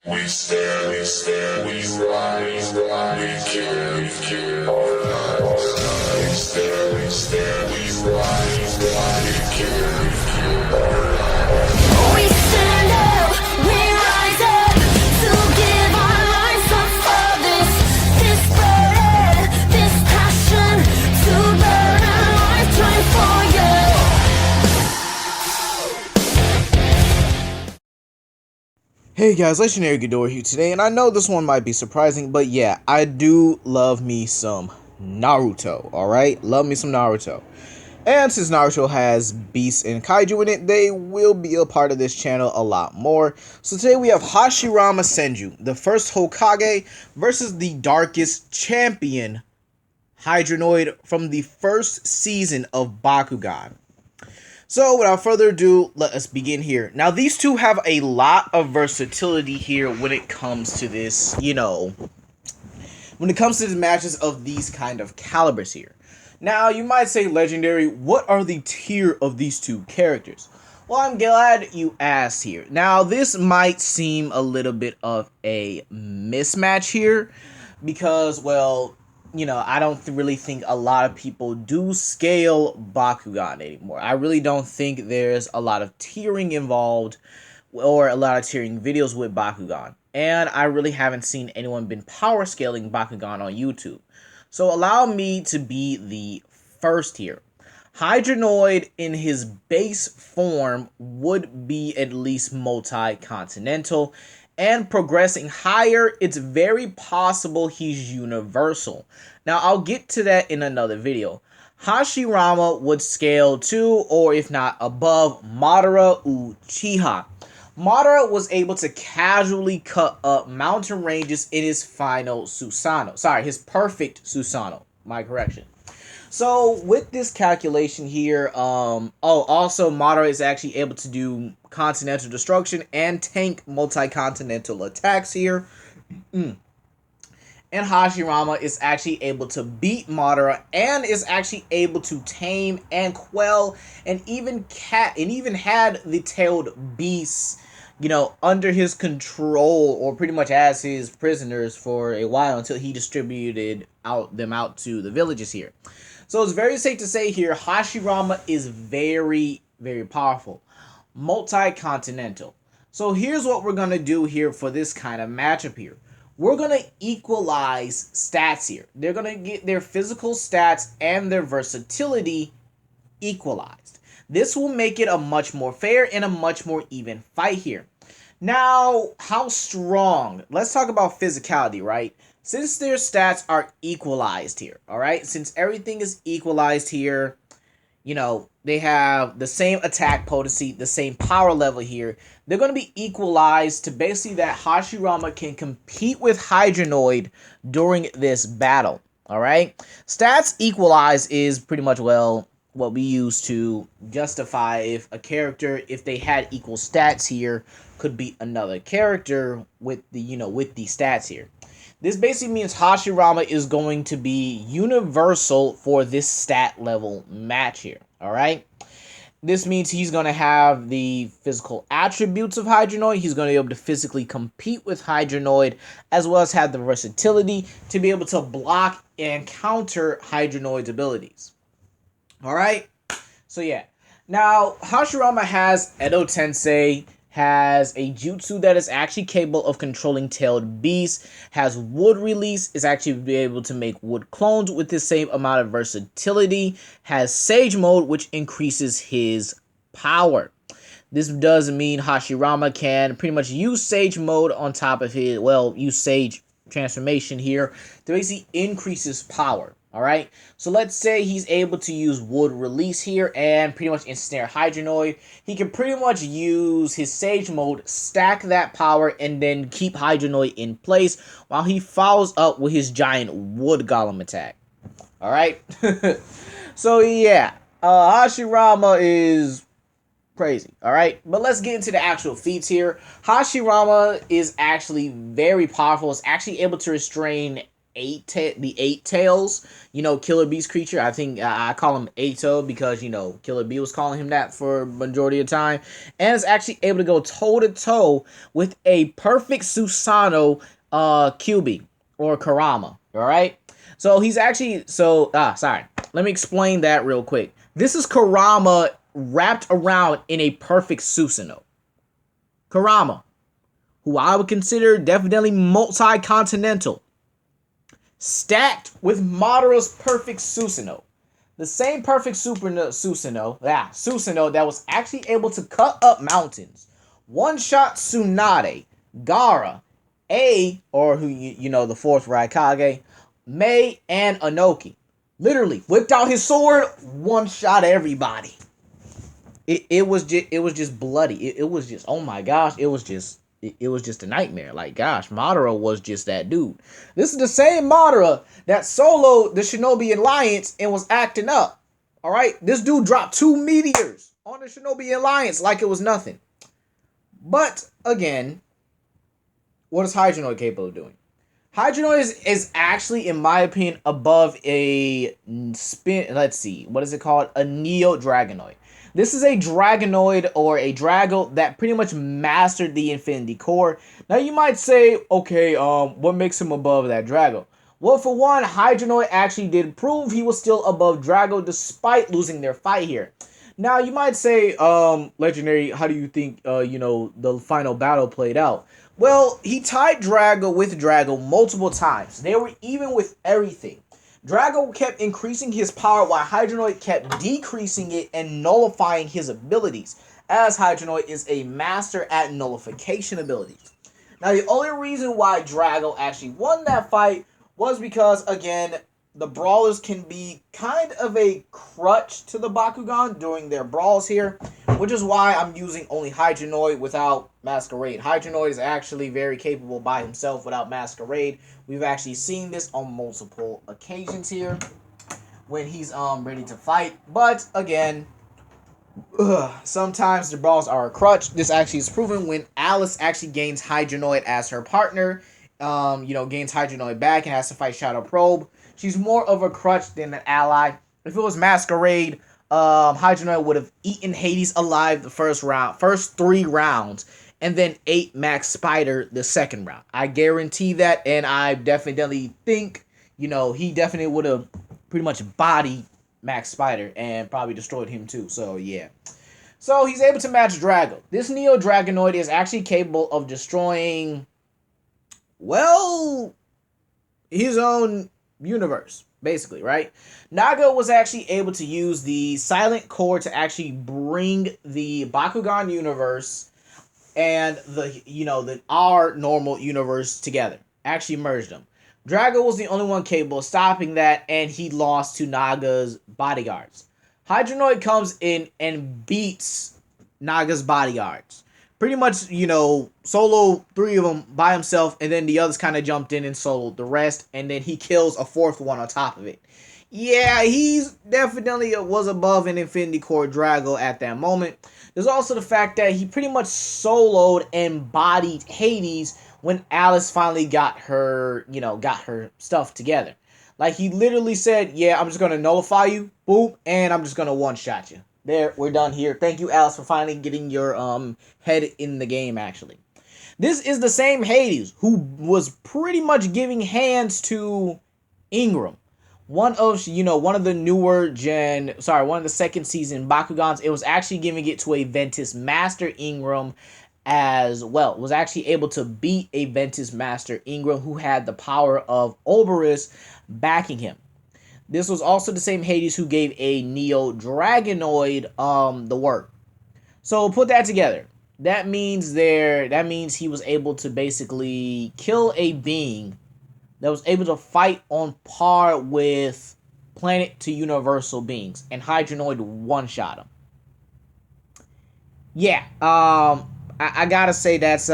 We stand, we rise, we kill, alright. We stand, we rise, we kill, alright. We stand up, we rise up to give our lives up for this burden, this passion to burn a lifetime for you. Hey guys, Legendary Ghidorah here today, and I know this one might be surprising, but yeah, I do love me some Naruto, alright? Love me some Naruto. And since Naruto has beasts and kaiju in it, they will be a part of this channel a lot more. So today we have Hashirama Senju, the first Hokage, versus the darkest champion, Hydranoid, from the first season of Bakugan. So without further ado, let us begin here. Now these two have a lot of versatility here when it comes to this, when it comes to the matches of these kind of calibers here. Now you might say, Legendary, what are the tier of these two characters? Well, I'm glad you asked here. Now this might seem a little bit of a mismatch here because, well, I don't really think a lot of people do scale Bakugan anymore. I really don't think there's a lot of tiering involved or a lot of tiering videos with Bakugan. And I really haven't seen anyone been power scaling Bakugan on YouTube. So allow me to be the first here. Hydranoid in his base form would be at least multi-continental, and progressing higher, it's very possible he's universal. Now, I'll get to that in another video. Hashirama would scale to, or if not above, Madara Uchiha. Madara was able to casually cut up mountain ranges in his final Susanoo. Sorry, his perfect Susanoo. My correction. So with this calculation here, also Madara is actually able to do continental destruction and tank multi-continental attacks here. And Hashirama is actually able to beat Madara and is actually able to tame and quell and even had the tailed beasts, under his control, or pretty much as his prisoners for a while until he distributed them out to the villages here. So it's very safe to say here, Hashirama is very, very powerful. Multi-continental. So here's what we're going to do here for this kind of matchup here. We're going to equalize stats here. They're going to get their physical stats and their versatility equalized. This will make it a much more fair and a much more even fight here. Now, how strong? Let's talk about physicality, right? Since their stats are equalized here, all right? Since everything is equalized here, they have the same attack potency, the same power level here. They're going to be equalized to basically that Hashirama can compete with Hydranoid during this battle, all right? Stats equalized is pretty much, well, what we use to justify if a character, if they had equal stats here, could beat another character with the, with the stats here. This basically means Hashirama is going to be universal for this stat level match here, all right? This means he's going to have the physical attributes of Hydranoid. He's going to be able to physically compete with Hydranoid, as well as have the versatility to be able to block and counter Hydranoid's abilities. All right? So, yeah. Now, Hashirama has Edo Tensei, has a jutsu that is actually capable of controlling tailed beasts, has wood release, is actually be able to make wood clones with the same amount of versatility, has sage mode, which increases his power. This does mean Hashirama can pretty much use sage mode on top of his, use sage transformation here to basically increase his power. All right, so let's say he's able to use wood release here and pretty much ensnare Hydranoid. He can pretty much use his sage mode, stack that power, and then keep Hydranoid in place while he follows up with his giant wood golem attack. All right, so yeah, Hashirama is crazy. All right, but let's get into the actual feats here. Hashirama is actually very powerful. It's actually able to restrain the eight tails, Killer Bee's creature. I think I call him Ato because Killer Bee was calling him that for majority of time, and is actually able to go toe to toe with a perfect Susanoo QB or Karama. All right, so he's actually sorry. Let me explain that real quick. This is Karama wrapped around in a perfect Susanoo. Karama, who I would consider definitely multi-continental, stacked with Madara's perfect Susanoo. The same perfect Susanoo that was actually able to cut up mountains, one-shot Tsunade, Gaara, or who the fourth Raikage, Mei, and Anoki. Literally whipped out his sword, one-shot everybody. It was just bloody. It was just, oh my gosh, it was just a nightmare. Like, gosh, Madara was just that dude. This is the same Madara that soloed the Shinobi Alliance and was acting up. All right, this dude dropped 2 meteors on the Shinobi Alliance like it was nothing. But again, what is Hydranoid capable of doing? Hydranoid is actually, in my opinion, above a spin. Let's see, what is it called? A Neo Dragonoid. This is a Dragonoid or a Drago that pretty much mastered the Infinity Core. Now you might say, okay, what makes him above that Drago? Well, for one, Hydranoid actually did prove he was still above Drago despite losing their fight here. Now you might say, Legendary, how do you think, the final battle played out? Well, he tied Drago with Drago multiple times. They were even with everything. Drago kept increasing his power while Hydranoid kept decreasing it and nullifying his abilities, as Hydranoid is a master at nullification abilities. Now, the only reason why Drago actually won that fight was because, again, the brawlers can be kind of a crutch to the Bakugan during their brawls here, which is why I'm using only Hydranoid without Masquerade. Hydranoid is actually very capable by himself without Masquerade. We've actually seen this on multiple occasions here when he's ready to fight. But again, sometimes the brawls are a crutch. This actually is proven when Alice actually gains Hydranoid as her partner. Gains Hydranoid back and has to fight Shadow Probe. She's more of a crutch than an ally. If it was Masquerade, Hydranoid would have eaten Hades alive the first 3 rounds, and then ate Max Spider the second round. I guarantee that, and I definitely think, he definitely would have pretty much bodied Max Spider and probably destroyed him too. So, yeah. So, he's able to match Drago. This Neo Dragonoid is actually capable of destroying, well, his own universe, basically, right? Naga was actually able to use the Silent Core to actually bring the Bakugan universe and our normal universe together. Actually merged them. Drago was the only one capable of stopping that, and he lost to Naga's bodyguards. Hydranoid comes in and beats Naga's bodyguards. Pretty much, solo 3 of them by himself, and then the others kind of jumped in and soloed the rest, and then he kills a 4th one on top of it. Yeah, he's definitely was above an Infinity Core Drago at that moment. There's also the fact that he pretty much soloed and bodied Hades when Alice finally got her stuff together. Like, he literally said, yeah, I'm just going to nullify you, boom, and I'm just going to one-shot you. There, we're done here. Thank you, Alice, for finally getting your head in the game, actually. This is the same Hades who was pretty much giving hands to Ingram. One of the second season Bakugans. It was actually giving it to a Ventus Master Ingram as well. Was actually able to beat a Ventus Master Ingram who had the power of Oberus backing him. This was also the same Hades who gave a Neo Dragonoid the work. So put that together. That means he was able to basically kill a being that was able to fight on par with planet to universal beings, and Hydranoid one-shot him. Yeah, I gotta say that's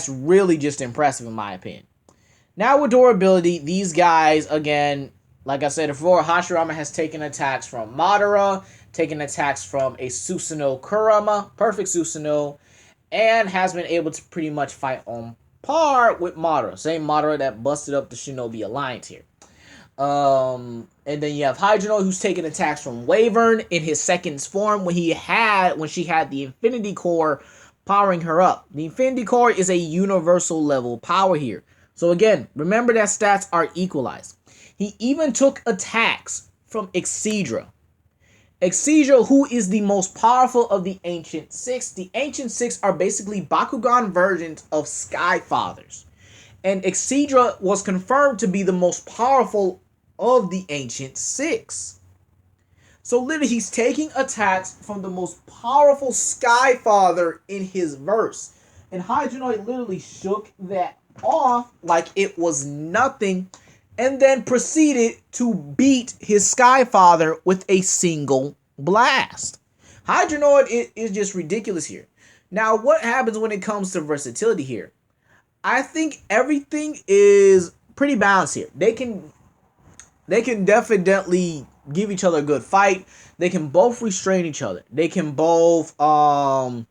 really just impressive in my opinion. Now with durability, these guys, again, like I said before, Hashirama has taken attacks from Madara, taken attacks from a Susanoo Kurama, perfect Susanoo, and has been able to pretty much fight on par with Madara. Same Madara that busted up the Shinobi Alliance here. And then you have Hydranoid, who's taking attacks from Wyvern in his second form when she had the Infinity Core powering her up. The Infinity Core is a universal level power here. So again, remember that stats are equalized. He even took attacks from Exedra. Exedra, who is the most powerful of the Ancient Six. The Ancient Six are basically Bakugan versions of Skyfathers. And Exedra was confirmed to be the most powerful of the Ancient Six. So literally, he's taking attacks from the most powerful Skyfather in his verse. And Hydranoid literally shook that off like it was nothing, and then proceeded to beat his Skyfather with a single blast. Hydranoid is just ridiculous here. Now, what happens when it comes to versatility here? I think everything is pretty balanced here. They can definitely give each other a good fight. They can both restrain each other. They can both blast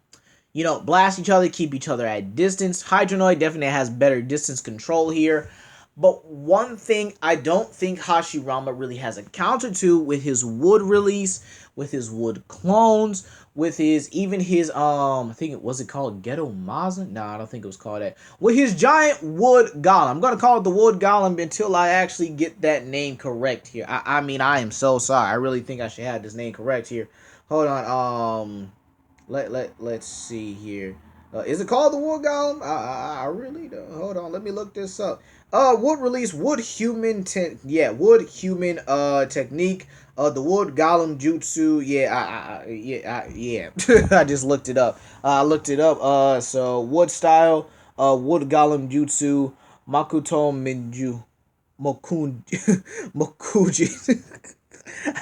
each other, keep each other at distance. Hydranoid definitely has better distance control here. But one thing I don't think Hashirama really has a counter to with his wood release, with his wood clones, with his I think it was called Ghetto Maza? No, I don't think it was called that. With his giant wood golem. I'm gonna call it the wood golem until I actually get that name correct here. I mean, I am so sorry. I really think I should have this name correct here. Hold on. Let's see here. Is it called the wood golem? I really don't. Hold on. Let me look this up. Wood release, wood human technique. The wood golem jutsu. I just looked it up. So wood style, wood golem jutsu, Makuto Minju, Mokuji.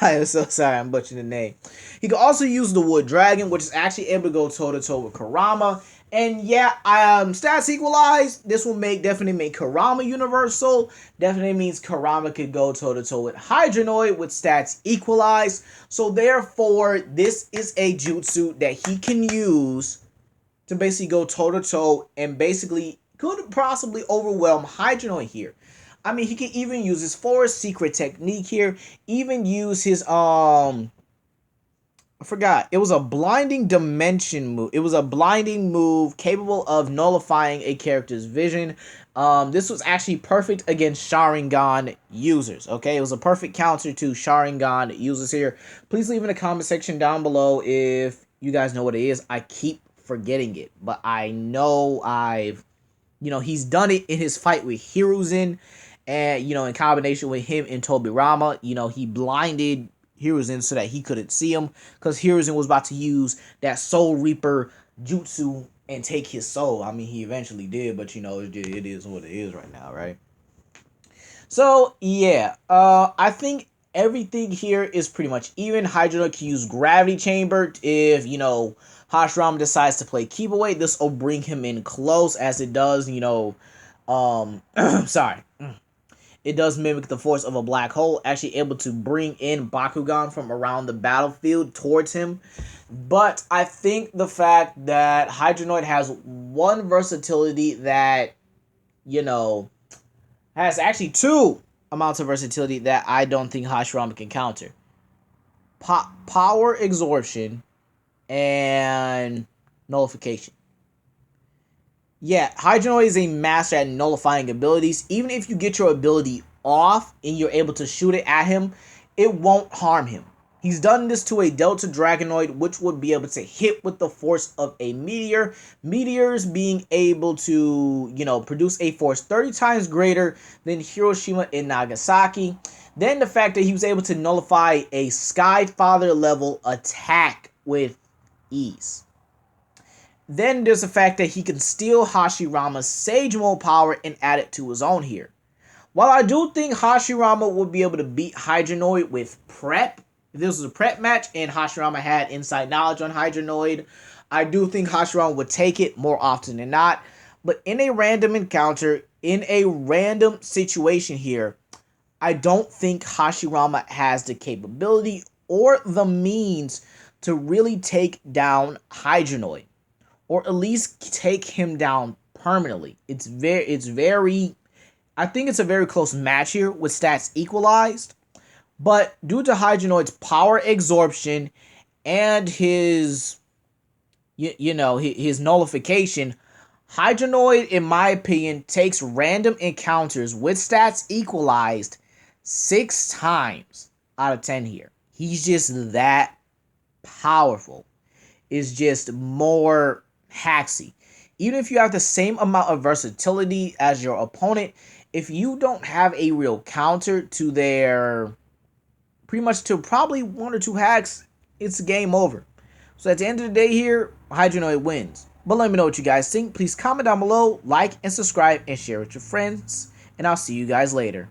I am so sorry, I'm butchering the name. He can also use the wood dragon, which is actually able to go toe to toe with Kurama. And stats equalized. This will definitely make Kurama universal. Definitely means Kurama could go toe to toe with Hydranoid with stats equalized. So therefore, this is a jutsu that he can use to basically go toe to toe and basically could possibly overwhelm Hydranoid here. I mean, he can even use his forest secret technique here. Even use his I forgot. It was a blinding dimension move. It was a blinding move capable of nullifying a character's vision. This was actually perfect against Sharingan users. Okay, it was a perfect counter to Sharingan users here. Please leave in the comment section down below if you guys know what it is. I keep forgetting it, but I know he's done it in his fight with Hiruzen, and in combination with him and Tobirama. He blinded Hiruzen so that he couldn't see him, because Hiruzen was about to use that Soul Reaper jutsu and take his soul. I mean, he eventually did, but it is what it is right now, right? So I think everything here is pretty much even. Hydra can use Gravity Chamber if Hashirama decides to play keep away. This will bring him in close, as it does sorry. It does mimic the force of a black hole, actually able to bring in Bakugan from around the battlefield towards him. But I think the fact that Hydranoid has one versatility that, has actually two amounts of versatility that I don't think Hashirama can counter. Power absorption and nullification. Yeah, Hydranoid is a master at nullifying abilities. Even if you get your ability off and you're able to shoot it at him, it won't harm him. He's done this to a Delta Dragonoid, which would be able to hit with the force of a meteor. Meteors being able to, produce a force 30 times greater than Hiroshima and Nagasaki. Then the fact that he was able to nullify a Skyfather level attack with ease. Then there's the fact that he can steal Hashirama's Sage Mode power and add it to his own here. While I do think Hashirama would be able to beat Hydranoid with prep, if this was a prep match and Hashirama had inside knowledge on Hydranoid, I do think Hashirama would take it more often than not. But in a random encounter, in a random situation here, I don't think Hashirama has the capability or the means to really take down Hydranoid, or at least take him down permanently. It's very I think it's a very close match here with stats equalized. But due to Hydranoid's power absorption and his his nullification, Hydranoid, in my opinion, takes random encounters with stats equalized 6 times out of 10 here. He's just that powerful. It's just more haxy. Even if you have the same amount of versatility as your opponent, if you don't have a real counter to their, pretty much to probably 1 or 2 hacks, it's game over. So at the end of the day here, Hydranoid wins. But let me know what you guys think. Please comment down below, like and subscribe, and share with your friends. And I'll see you guys later.